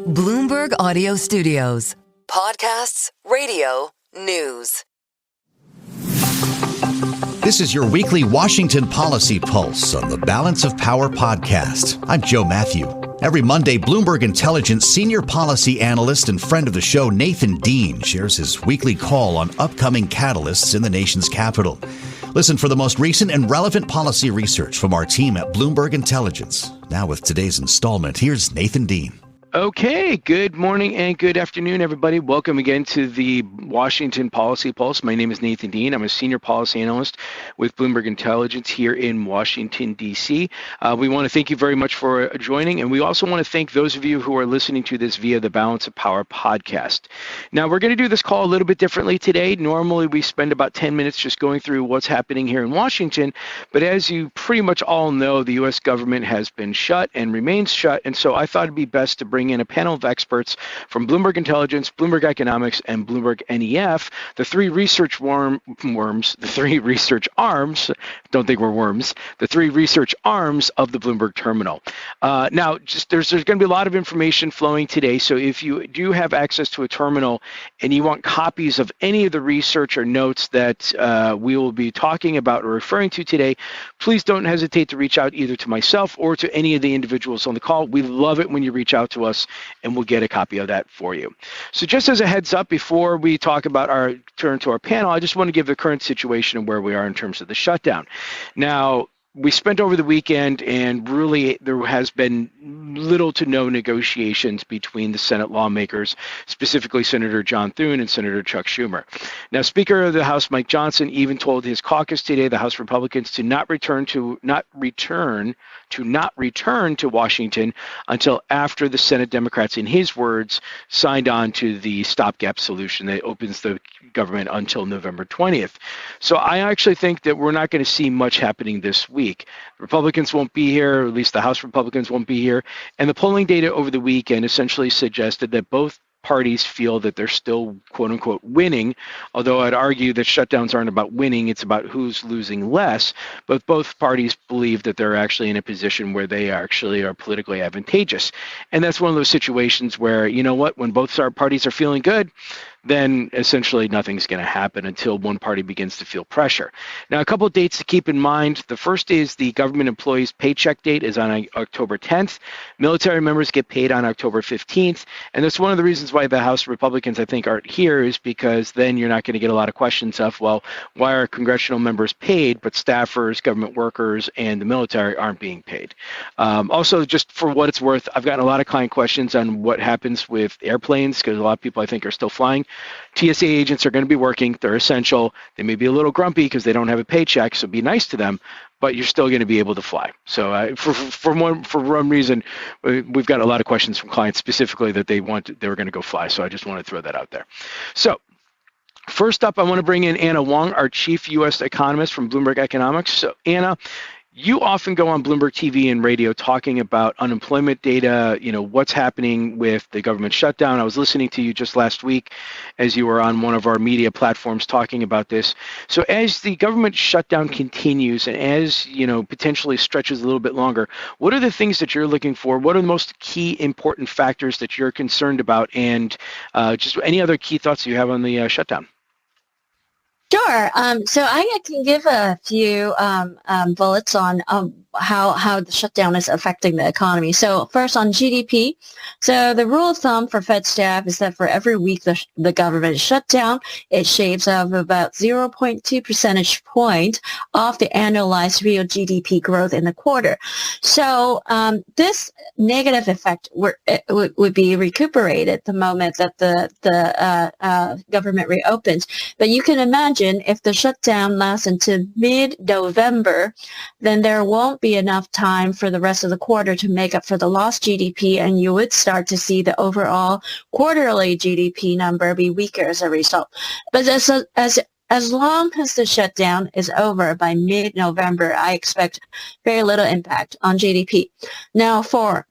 Bloomberg Audio Studios. Podcasts, radio, news. This is your weekly Washington Policy Pulse on the Balance of Power podcast. I'm Joe Mathieu. Every Monday, Bloomberg Intelligence senior policy analyst and friend of the show, Nathan Dean, shares his weekly call on upcoming catalysts in the nation's capital. Listen for the most recent and relevant policy research from our team at Bloomberg Intelligence. Now with today's installment, here's Nathan Dean. Okay, good morning and good afternoon, everybody. Welcome again to the Washington Policy Pulse. My name is Nathan Dean. I'm a senior policy analyst with Bloomberg Intelligence here in Washington, D.C. We want to thank you very much for joining, and we also want to thank those of you who are listening to this via the Balance of Power podcast. Now, we're going to do this call a little bit differently today. Normally, we spend about 10 minutes just going through what's happening here in Washington, but as you pretty much all know, the U.S. government has been shut and remains shut, and so I thought it'd be best to bring in a panel of experts from Bloomberg Intelligence, Bloomberg Economics, and BloombergNEF, the three research arms, don't think we're worms, the three research arms of the Bloomberg terminal. Now, there's going to be a lot of information flowing today, so if you do have access to a terminal and you want copies of any of the research or notes that we will be talking about or referring to today, please don't hesitate to reach out either to myself or to any of the individuals on the call. We love it when you reach out to us, and we'll get a copy of that for you. So just as a heads up, before we talk about our turn to our panel, I just want to give the current situation and where we are in terms of the shutdown. Now, we spent over the weekend, and really there has been little to no negotiations between the Senate lawmakers, specifically Senator John Thune and Senator Chuck Schumer. Now, Speaker of the House Mike Johnson even told his caucus today, the House Republicans, to not return to Washington until after the Senate Democrats, in his words, signed on to the stopgap solution that opens the government until November 20th. So I actually think that we're not going to see much happening this week. Republicans won't be here, or at least the House Republicans won't be here. And the polling data over the weekend essentially suggested that both parties feel that they're still, quote unquote, winning, although I'd argue that shutdowns aren't about winning, it's about who's losing less. But both parties believe that they're actually in a position where they actually are politically advantageous. And that's one of those situations where, you know what, when both parties are feeling good, then essentially nothing's going to happen until one party begins to feel pressure. Now, a couple of dates to keep in mind. The first is the government employees' paycheck date is on October 10th. Military members get paid on October 15th. And that's one of the reasons why the House Republicans, I think, aren't here, is because then you're not going to get a lot of questions of, well, why are congressional members paid, but staffers, government workers, and the military aren't being paid? Also, just for what it's worth, I've gotten a lot of client questions on what happens with airplanes, because a lot of people, I think, are still flying. TSA agents are going to be working. They're essential. They may be a little grumpy because they don't have a paycheck, so be nice to them, but you're still going to be able to fly. So for one reason, we've got a lot of questions from clients specifically that they were going to go fly. So I just want to throw that out there. So first up, I want to bring in Anna Wong, our chief U.S. economist from Bloomberg Economics. So Anna, you often go on Bloomberg TV and radio talking about unemployment data, what's happening with the government shutdown. I was listening to you just last week as you were on one of our media platforms talking about this. So as the government shutdown continues and as, potentially stretches a little bit longer, what are the things that you're looking for? What are the most key important factors that you're concerned about? And just any other key thoughts you have on the shutdown? Sure. So I can give a few bullets on how the shutdown is affecting the economy. So first on GDP. So the rule of thumb for Fed staff is that for every week the government is shut down, it shaves off about 0.2 percentage point off the annualized real GDP growth in the quarter. So this negative effect would be recuperated the moment that the government reopens. But you can imagine if the shutdown lasts until mid-November, then there won't be enough time for the rest of the quarter to make up for the lost GDP, and you would start to see the overall quarterly GDP number be weaker as a result. But as long as the shutdown is over by mid-November, I expect very little impact on GDP. Now, for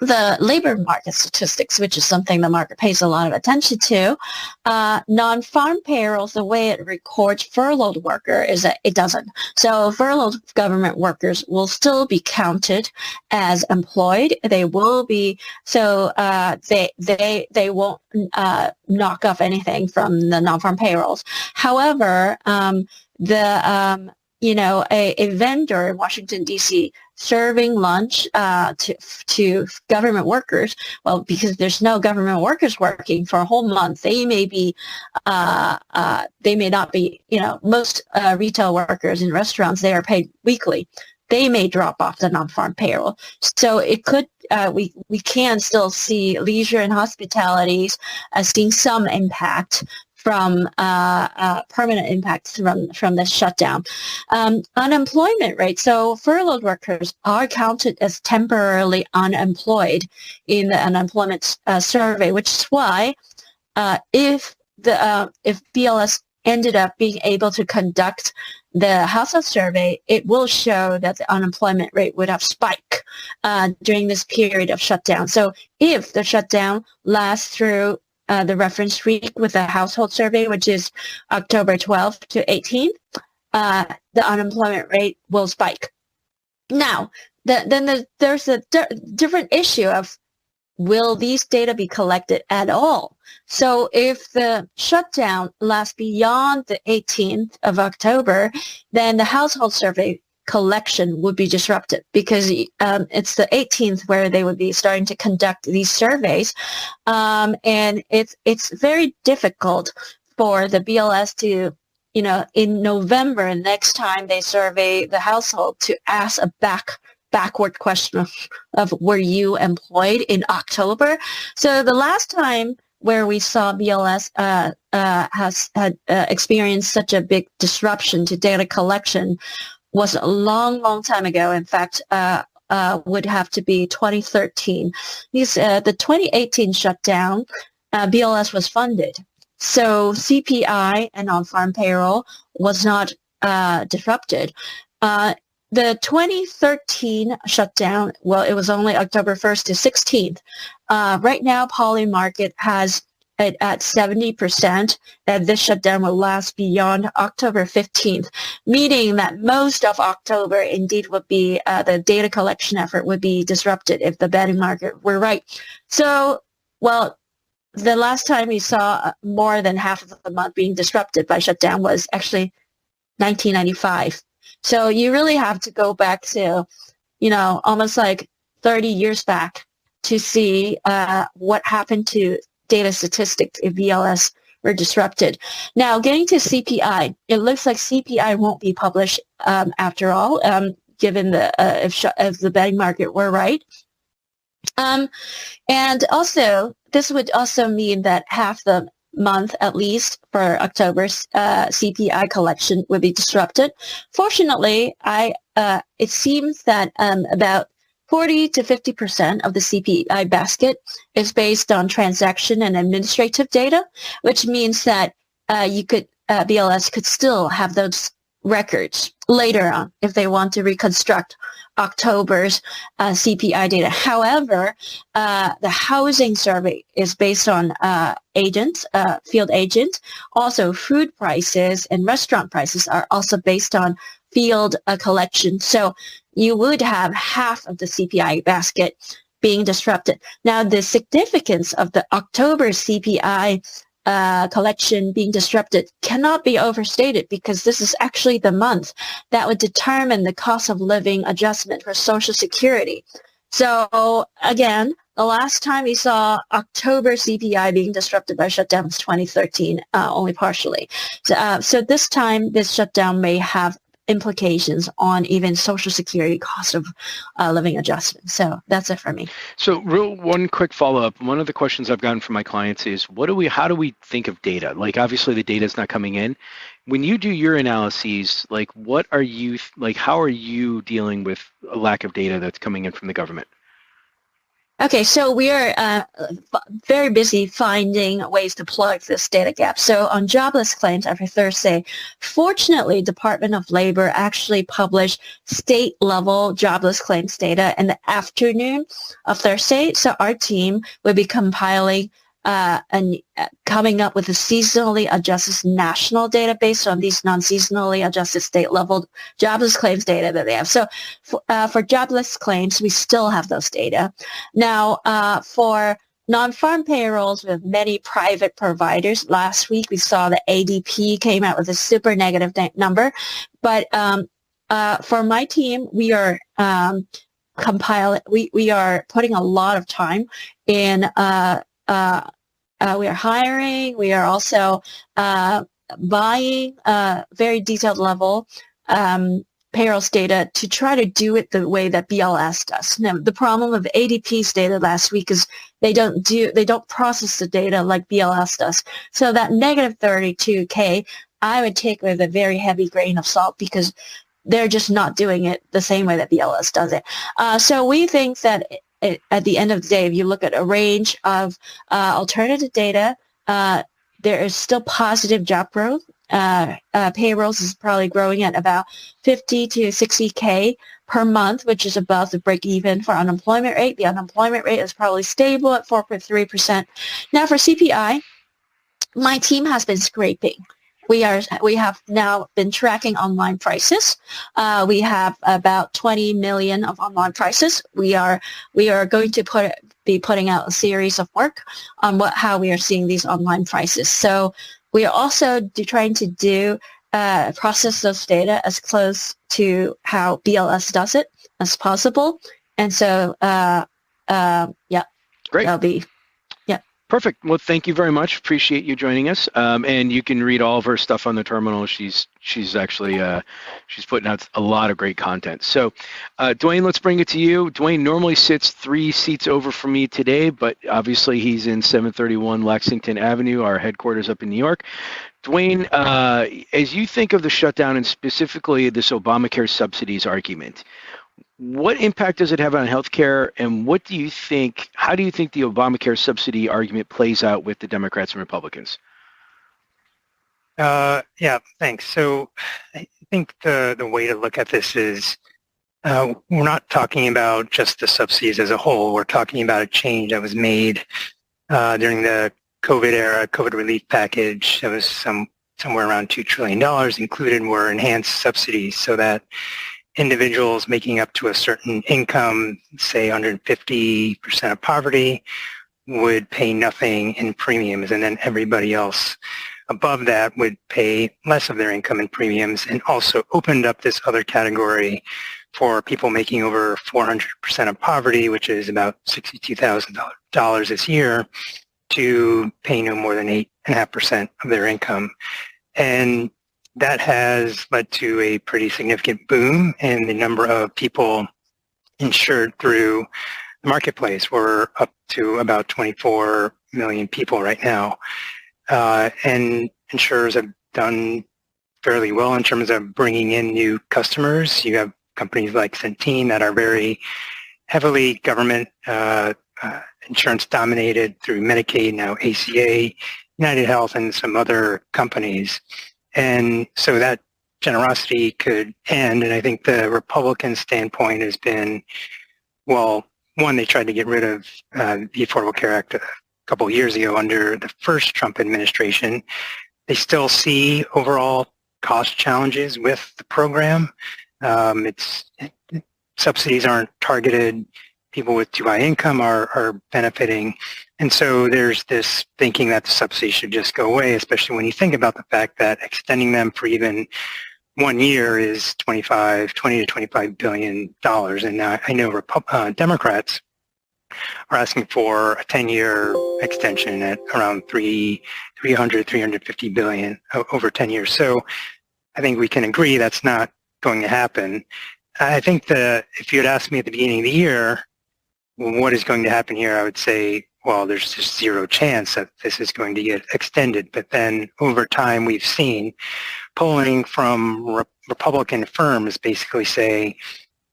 the labor market statistics, which is something the market pays a lot of attention to, non-farm payrolls, the way it records furloughed worker is that it doesn't. So furloughed government workers will still be counted as employed. They will be, so they won't knock off anything from the non-farm payrolls. However, a vendor in Washington, D.C. serving lunch to government workers, well, because there's no government workers working for a whole month, they may not be, most retail workers in restaurants, they are paid weekly. They may drop off the non-farm payroll. So it could, we can still see leisure and hospitalities seeing some impact from permanent impacts from the shutdown. Unemployment rate. So furloughed workers are counted as temporarily unemployed in the unemployment survey, which is why if BLS ended up being able to conduct the household survey, it will show that the unemployment rate would have spiked during this period of shutdown. So if the shutdown lasts through the reference week with the household survey, which is October 12th to 18th, the unemployment rate will spike. Now, there's a different issue of, will these data be collected at all? So if the shutdown lasts beyond the 18th of October, then the household survey collection would be disrupted, because it's the 18th where they would be starting to conduct these surveys, and it's very difficult for the BLS to, in November, next time they survey the household, to ask a backward question of were you employed in October? So the last time where we saw BLS had experienced such a big disruption to data collection was a long, long time ago. In fact, would have to be 2013. The 2018 shutdown, BLS was funded. So CPI and on-farm payroll was not disrupted. The 2013 shutdown, well, it was only October 1st to 16th. Right now, Polymarket has it at 70% that this shutdown will last beyond October 15th, meaning that most of October indeed would be, the data collection effort would be disrupted if the betting market were right. So, well, the last time we saw more than half of the month being disrupted by shutdown was actually 1995. So you really have to go back to, almost like 30 years back to see what happened to data statistics if BLS were disrupted. Now, getting to CPI, it looks like CPI won't be published after all, given if the betting market were right. And also, this would also mean that half the month, at least for October's CPI collection, would be disrupted. Fortunately, it seems that about 40 to 50% of the CPI basket is based on transaction and administrative data, which means that BLS could still have those records later on if they want to reconstruct October's CPI data. However, the housing survey is based on field agents. Also, food prices and restaurant prices are also based on field collection. So you would have half of the CPI basket being disrupted. Now, the significance of the October CPI collection being disrupted cannot be overstated, because this is actually the month that would determine the cost of living adjustment for Social Security. So again, the last time we saw October CPI being disrupted by shutdown was 2013, only partially. So this time, this shutdown may have implications on even Social Security cost of living adjustment. So that's it for me. So one quick follow-up. One of the questions I've gotten from my clients is, how do we think of data? Like, obviously the data is not coming in. When you do your analyses, like, how are you dealing with a lack of data that's coming in from the government? Okay, so we are very busy finding ways to plug this data gap. So on jobless claims every Thursday, fortunately, Department of Labor actually published state-level jobless claims data in the afternoon of Thursday. So our team will be compiling and coming up with a seasonally adjusted national database on these non-seasonally adjusted state-level jobless claims data that they have. So for jobless claims, we still have those data. Now, for non-farm payrolls with many private providers, last week we saw that ADP came out with a super negative number. But for my team, we are compiling, we are putting a lot of time in we are hiring. We are also buying very detailed level payrolls data to try to do it the way that BLS does. Now, the problem with ADP's data last week is they don't process the data like BLS does. So that negative 32K, I would take with a very heavy grain of salt because they're just not doing it the same way that BLS does it. So we think that at the end of the day, if you look at a range of alternative data, there is still positive job growth. Payrolls is probably growing at about 50 to 60K per month, which is above the break even for unemployment rate. The unemployment rate is probably stable at 4.3%. Now for CPI, my team has been scraping. We have now been tracking online prices. We have about 20 million of online prices. We are going to be putting out a series of work on how we are seeing these online prices. So we are also trying to process those data as close to how BLS does it as possible. And so yeah, Great. that'll be. Perfect. Well, thank you very much. Appreciate you joining us. And you can read all of her stuff on the terminal. She's actually she's putting out a lot of great content. So, Dwayne, let's bring it to you. Dwayne normally sits 3 seats over from me today, but obviously he's in 731 Lexington Avenue, our headquarters up in New York. Dwayne, as you think of the shutdown and specifically this Obamacare subsidies argument, what impact does it have on healthcare, and how do you think the Obamacare subsidy argument plays out with the Democrats and Republicans? Yeah, thanks. So I think the way to look at this is we're not talking about just the subsidies as a whole. We're talking about a change that was made during the COVID era, COVID relief package. That was somewhere around $2 trillion. Included were enhanced subsidies so that individuals making up to a certain income, say 150% of poverty, would pay nothing in premiums, and then everybody else above that would pay less of their income in premiums, and also opened up this other category for people making over 400% of poverty, which is about $62,000 this year, to pay no more than 8.5% of their income. And that has led to a pretty significant boom in the number of people insured through the marketplace. We're up to about 24 million people right now. And insurers have done fairly well in terms of bringing in new customers. You have companies like Centene that are very heavily government insurance dominated through Medicaid, now ACA, United Health, and some other companies. And so that generosity could end. And I think the Republican standpoint has been, well, one, they tried to get rid of the Affordable Care Act a couple of years ago under the first Trump administration. They still see overall cost challenges with the program. Subsidies aren't targeted. People with too high income are benefiting. And so there's this thinking that the subsidies should just go away, especially when you think about the fact that extending them for even 1 year is $20 to $25 billion. And I know Democrats are asking for a 10-year extension at around $350 billion over 10 years. So I think we can agree that's not going to happen. I think if you had asked me at the beginning of the year, what is going to happen here, I would say, well, there's just zero chance that this is going to get extended. But then over time, we've seen polling from Republican firms basically say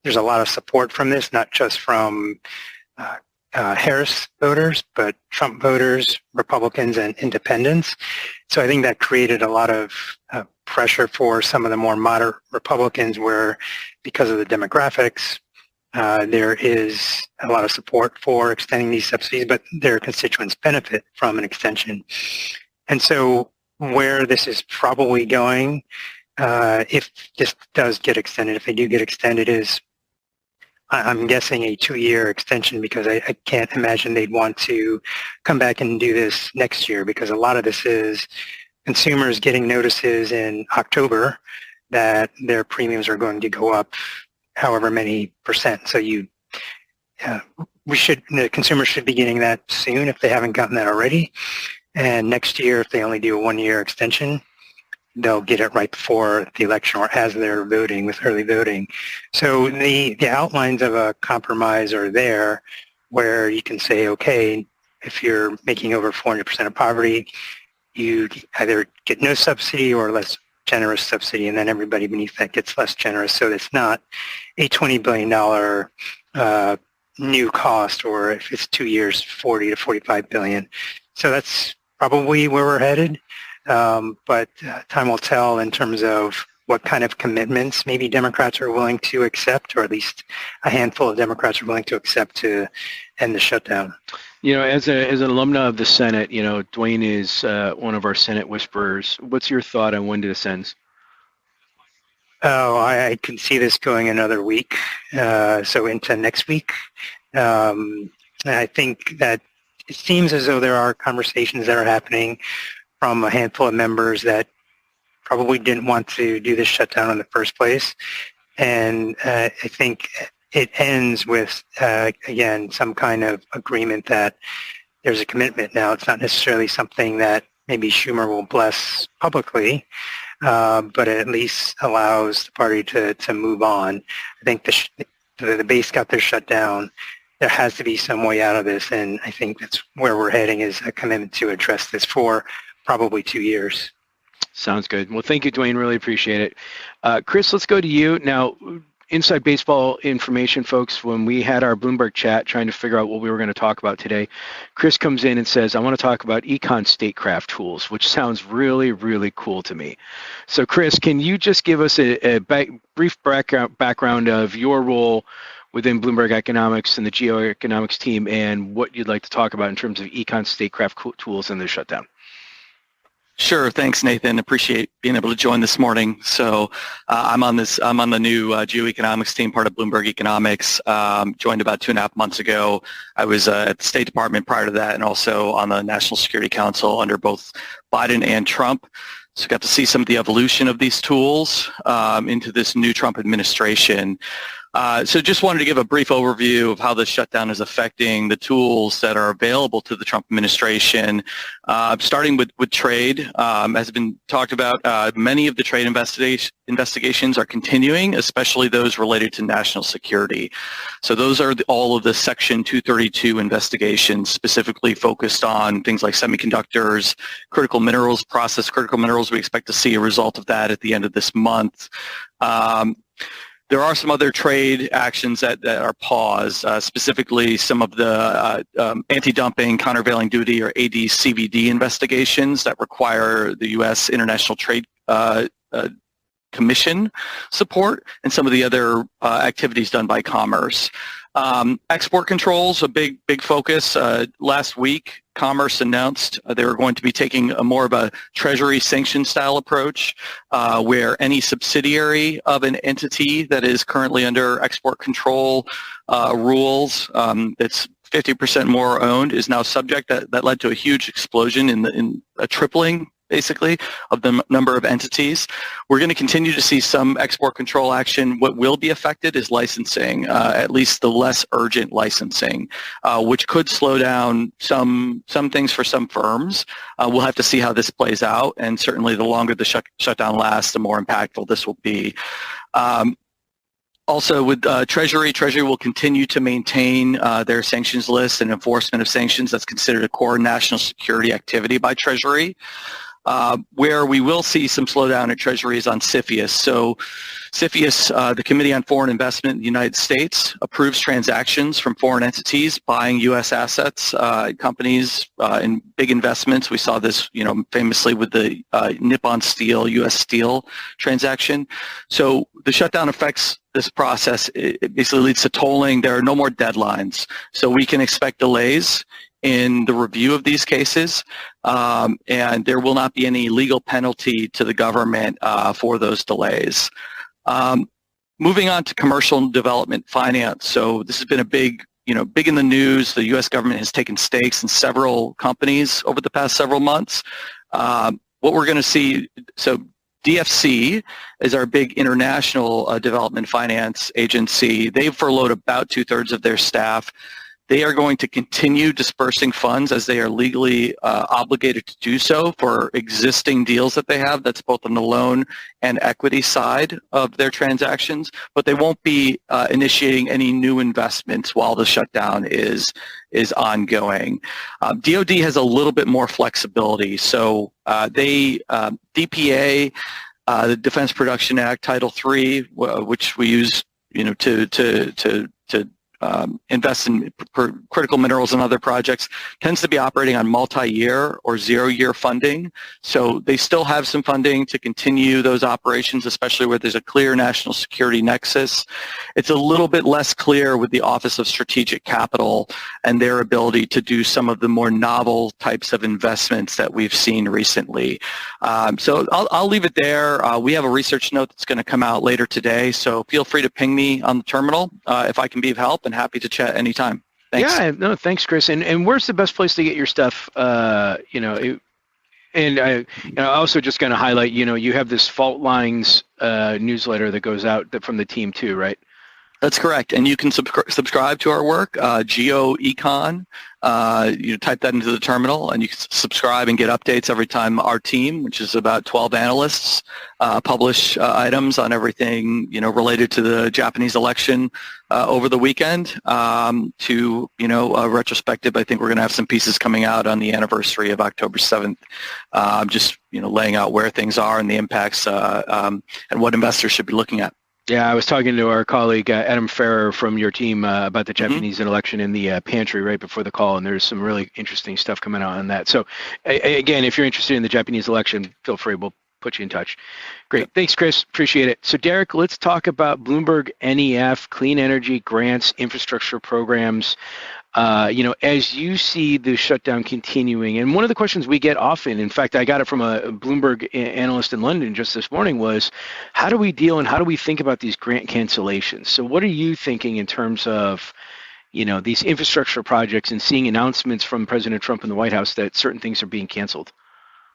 there's a lot of support from this, not just from Harris voters, but Trump voters, Republicans, and independents. So I think that created a lot of pressure for some of the more moderate Republicans where, because of the demographics, there is a lot of support for extending these subsidies, but their constituents benefit from an extension. And so where this is probably going, if this does get extended, if they do get extended, is I'm guessing a 2-year extension, because I can't imagine they'd want to come back and do this next year, because a lot of this is consumers getting notices in October that their premiums are going to go up however many percent. So the consumers should be getting that soon if they haven't gotten that already. And next year, if they only do a 1-year extension, they'll get it right before the election or as they're voting with early voting. So the outlines of a compromise are there, where you can say, okay, if you're making over 400% of poverty, you either get no subsidy or less generous subsidy, and then everybody beneath that gets less generous. So it's not a $20 billion new cost, or if it's 2 years, 40 to 45 billion. So that's probably where we're headed. But time will tell in terms of what kind of commitments maybe Democrats are willing to accept, or at least a handful of Democrats are willing to accept to end the shutdown. As an alumna of the Senate, Dwayne is one of our Senate whisperers. What's your thought on when this ends? Oh, I can see this going another week, so into next week. I think that it seems as though there are conversations that are happening from a handful of members that probably didn't want to do this shutdown in the first place. And I think it ends with, again, some kind of agreement that there's a commitment now. It's not necessarily something that maybe Schumer will bless publicly, but it at least allows the party to move on. I think the base got their shutdown. There has to be some way out of this, and I think that's where we're heading, is a commitment to address this for probably 2 years. Sounds good. Well, thank you, Dwayne. Really appreciate it. Chris, let's go to you. Now, inside baseball information, folks, when we had our Bloomberg chat trying to figure out what we were going to talk about today, Chris comes in and says, I want to talk about econ statecraft tools, which sounds really, really cool to me. So, Chris, can you just give us a brief background of your role within Bloomberg Economics and the geoeconomics team, and what you'd like to talk about in terms of econ statecraft tools in the shutdown? Sure. Thanks, Nathan. Appreciate being able to join this morning. So I'm on the new geoeconomics team, part of Bloomberg Economics. Joined about 2.5 months ago. I was at the State Department prior to that, and also on the National Security Council under both Biden and Trump. So got to see some of the evolution of these tools into this new Trump administration. So just wanted to give a brief overview of how the shutdown is affecting the tools that are available to the Trump administration, starting with trade. As has been talked about, many of the trade investigations are continuing, especially those related to national security. So those are all of the Section 232 investigations, specifically focused on things like semiconductors, critical minerals, processed critical minerals. We expect to see a result of that at the end of this month. There are some other trade actions that are paused, specifically some of the anti-dumping, countervailing duty, or AD/CVD investigations that require the U.S. International Trade Commission support, and some of the other activities done by Commerce. Export controls, a big focus. Last week, Commerce announced they were going to be taking more of a Treasury sanction style approach, where any subsidiary of an entity that is currently under export control rules that's 50% more owned is now subject. That led to a huge explosion in a tripling, basically, of the number of entities. We're going to continue to see some export control action. What will be affected is licensing, at least the less urgent licensing, which could slow down some things for some firms. We'll have to see how this plays out, and certainly the longer the shutdown lasts, the more impactful this will be. Also, with Treasury will continue to maintain their sanctions list and enforcement of sanctions. That's considered a core national security activity by Treasury. Where we will see some slowdown at Treasury is on CFIUS. So CFIUS, the Committee on Foreign Investment in the United States, approves transactions from foreign entities buying U.S. assets, companies in big investments. We saw this, famously with the Nippon Steel, U.S. Steel transaction. So the shutdown affects this process. It basically leads to tolling. There are no more deadlines. So we can expect delays in the review of these cases, and there will not be any legal penalty to the government for those delays. Moving on to commercial development finance. So this has been a big in the news. The U.S. government has taken stakes in several companies over the past several months. What we're going to see, so DFC is our big international development finance agency. They've furloughed about 2/3 of their staff. They are going to continue dispersing funds as they are legally obligated to do so for existing deals that they have. That's both on the loan and equity side of their transactions, but they won't be initiating any new investments while the shutdown is ongoing. DoD has a little bit more flexibility. So DPA, the Defense Production Act, Title III, which we use, to invest in critical minerals and other projects, tends to be operating on multi-year or 0-year funding. So they still have some funding to continue those operations, especially where there's a clear national security nexus. It's a little bit less clear with the Office of Strategic Capital and their ability to do some of the more novel types of investments that we've seen recently. So I'll leave it there. We have a research note that's going to come out later today, so feel free to ping me on the terminal if I can be of help, and happy to chat anytime. Thanks. Yeah, no, thanks, Chris. And where's the best place to get your stuff? And I also just going to highlight, you have this Fault Lines newsletter that goes out from the team too, right? That's correct. And you can subscribe to our work, GeoEcon. You type that into the terminal, and you can subscribe and get updates every time our team, which is about 12 analysts, publish items on everything related to the Japanese election over the weekend. To a retrospective, I think we're going to have some pieces coming out on the anniversary of October 7th, just laying out where things are and the impacts and what investors should be looking at. Yeah, I was talking to our colleague Adam Ferrer from your team about the Japanese election in the pantry right before the call, and there's some really interesting stuff coming out on that. So, again, if you're interested in the Japanese election, feel free. We'll put you in touch. Great. Thanks, Chris. Appreciate it. So, Derek, let's talk about BloombergNEF, clean energy grants, infrastructure programs. As you see the shutdown continuing, and one of the questions we get often, in fact, I got it from a Bloomberg analyst in London just this morning, was how do we deal and how do we think about these grant cancellations? So what are you thinking in terms of, these infrastructure projects and seeing announcements from President Trump in the White House that certain things are being canceled?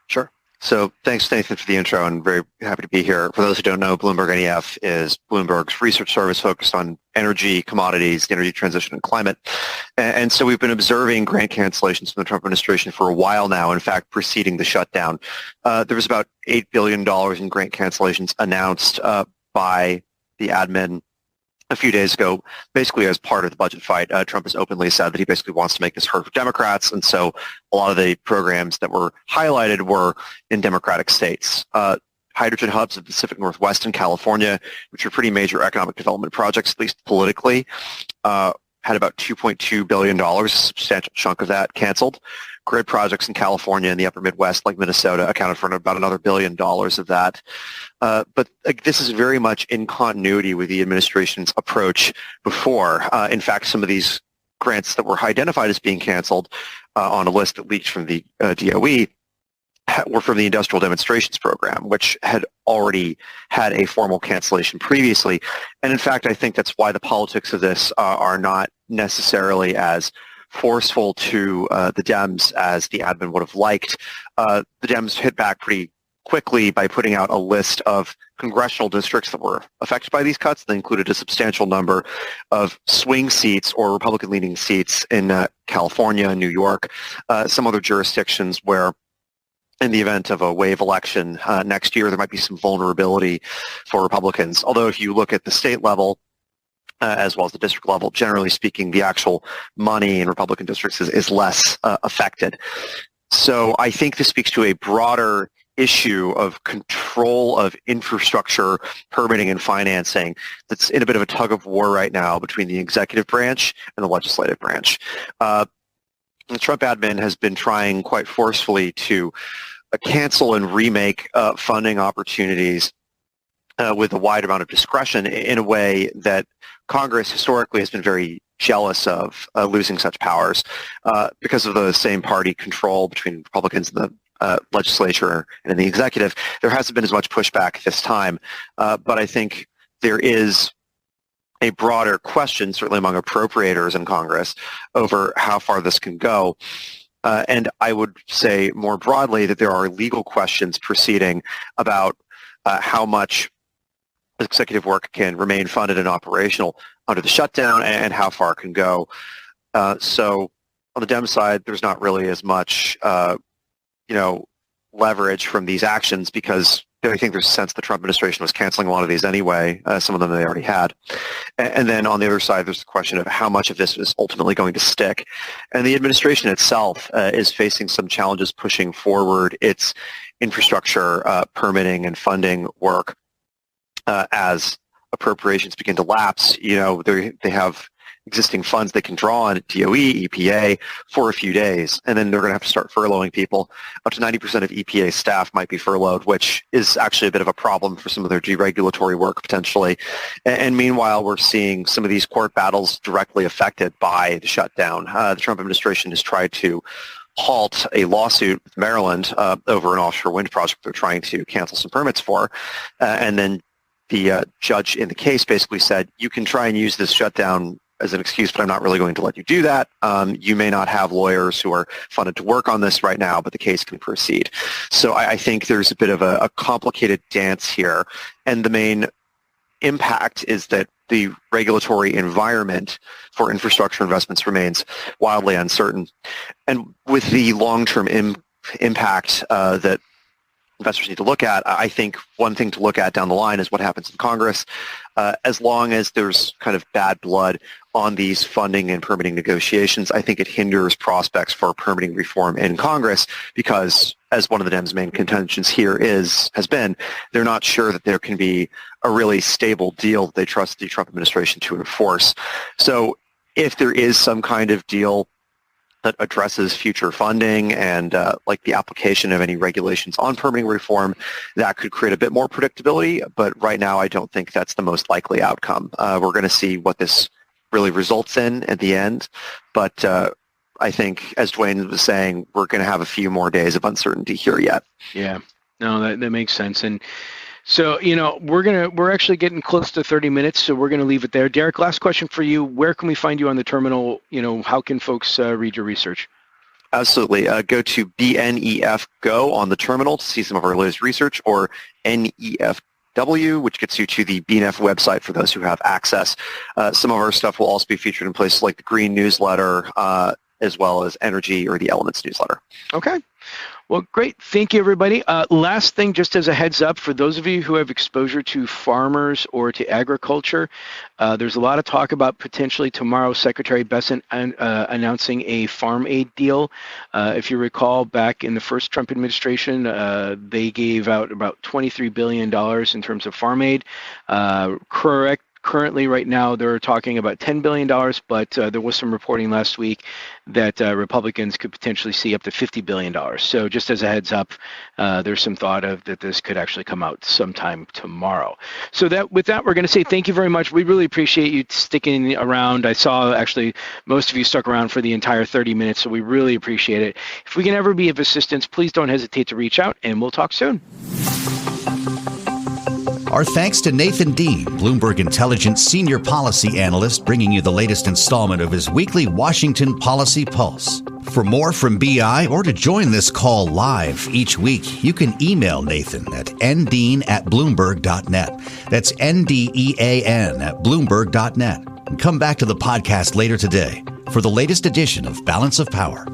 Sure. So thanks, Nathan, for the intro, and very happy to be here. For those who don't know, BloombergNEF is Bloomberg's research service focused on energy, commodities, the energy transition, and climate. And so we've been observing grant cancellations from the Trump administration for a while now, in fact, preceding the shutdown. There was about $8 billion in grant cancellations announced by the admin a few days ago, basically as part of the budget fight. Trump has openly said that he basically wants to make this hurt for Democrats, and so a lot of the programs that were highlighted were in Democratic states. Hydrogen hubs of the Pacific Northwest and California, which are pretty major economic development projects, at least politically, had about $2.2 billion, a substantial chunk of that canceled. Grid projects in California and the upper Midwest, like Minnesota, accounted for about another $1 billion of that. But this is very much in continuity with the administration's approach before. In fact, some of these grants that were identified as being canceled on a list that leaked from the DOE were from the Industrial Demonstrations Program, which had already had a formal cancellation previously. And in fact, I think that's why the politics of this are not necessarily as forceful to the Dems as the admin would have liked. The Dems hit back pretty quickly by putting out a list of congressional districts that were affected by these cuts. They included a substantial number of swing seats or Republican-leaning seats in California and New York, some other jurisdictions where in the event of a wave election next year, there might be some vulnerability for Republicans. Although if you look at the state level, as well as the district level, generally speaking, the actual money in Republican districts is less affected. So I think this speaks to a broader issue of control of infrastructure, permitting, and financing that's in a bit of a tug of war right now between the executive branch and the legislative branch. The Trump admin has been trying quite forcefully to cancel and remake funding opportunities with a wide amount of discretion in a way that Congress historically has been very jealous of losing such powers because of the same party control between Republicans and the legislature and in the executive. There hasn't been as much pushback this time, but I think there is a broader question, certainly among appropriators in Congress, over how far this can go. And I would say more broadly that there are legal questions proceeding about how much executive work can remain funded and operational under the shutdown and how far it can go. So on the Dem side, there's not really as much leverage from these actions because I think there's a sense the Trump administration was canceling a lot of these anyway. Some of them they already had. And then on the other side, there's the question of how much of this is ultimately going to stick. And the administration itself is facing some challenges pushing forward its infrastructure permitting and funding work as appropriations begin to lapse. They have existing funds they can draw on at DOE, EPA for a few days, and then they're going to have to start furloughing people. Up to 90% of EPA staff might be furloughed, which is actually a bit of a problem for some of their deregulatory work potentially. And meanwhile, we're seeing some of these court battles directly affected by the shutdown. The Trump administration has tried to halt a lawsuit with Maryland over an offshore wind project they're trying to cancel some permits for, and then the judge in the case basically said, you can try and use this shutdown as an excuse, but I'm not really going to let you do that. You may not have lawyers who are funded to work on this right now, but the case can proceed. So I think there's a bit of a complicated dance here. And the main impact is that the regulatory environment for infrastructure investments remains wildly uncertain. And with the long-term impact that investors need to look at, I think one thing to look at down the line is what happens in Congress. As long as there's kind of bad blood on these funding and permitting negotiations, I think it hinders prospects for permitting reform in Congress because, as one of the Dems' main contentions here has been, they're not sure that there can be a really stable deal that they trust the Trump administration to enforce. So if there is some kind of deal that addresses future funding and like the application of any regulations on permitting reform, that could create a bit more predictability. But right now, I don't think that's the most likely outcome. We're going to see what this really results in at the end. But I think, as Dwayne was saying, we're going to have a few more days of uncertainty here yet. Yeah, no, that makes sense. And so, we're actually getting close to 30 minutes, so we're going to leave it there. Derek, last question for you. Where can we find you on the terminal? How can folks read your research? Absolutely. Go to BNEF Go on the terminal to see some of our latest research, or NEFW, which gets you to the BNEF website for those who have access. Some of our stuff will also be featured in places like the Green newsletter, as well as Energy or the Elements newsletter. Okay. Well, great. Thank you, everybody. Last thing, just as a heads up, for those of you who have exposure to farmers or to agriculture, there's a lot of talk about potentially tomorrow Secretary Bessent announcing a farm aid deal. If you recall, back in the first Trump administration, they gave out about $23 billion in terms of farm aid. Currently, right now, they're talking about $10 billion, but there was some reporting last week that Republicans could potentially see up to $50 billion. So just as a heads up, there's some thought of that this could actually come out sometime tomorrow. So with that, we're going to say thank you very much. We really appreciate you sticking around. I saw actually most of you stuck around for the entire 30 minutes, so we really appreciate it. If we can ever be of assistance, please don't hesitate to reach out, and we'll talk soon. Our thanks to Nathan Dean, Bloomberg Intelligence Senior Policy Analyst, bringing you the latest installment of his weekly Washington Policy Pulse. For more from BI or to join this call live each week, you can email Nathan at ndean@bloomberg.net. That's NDEAN@bloomberg.net. And come back to the podcast later today for the latest edition of Balance of Power.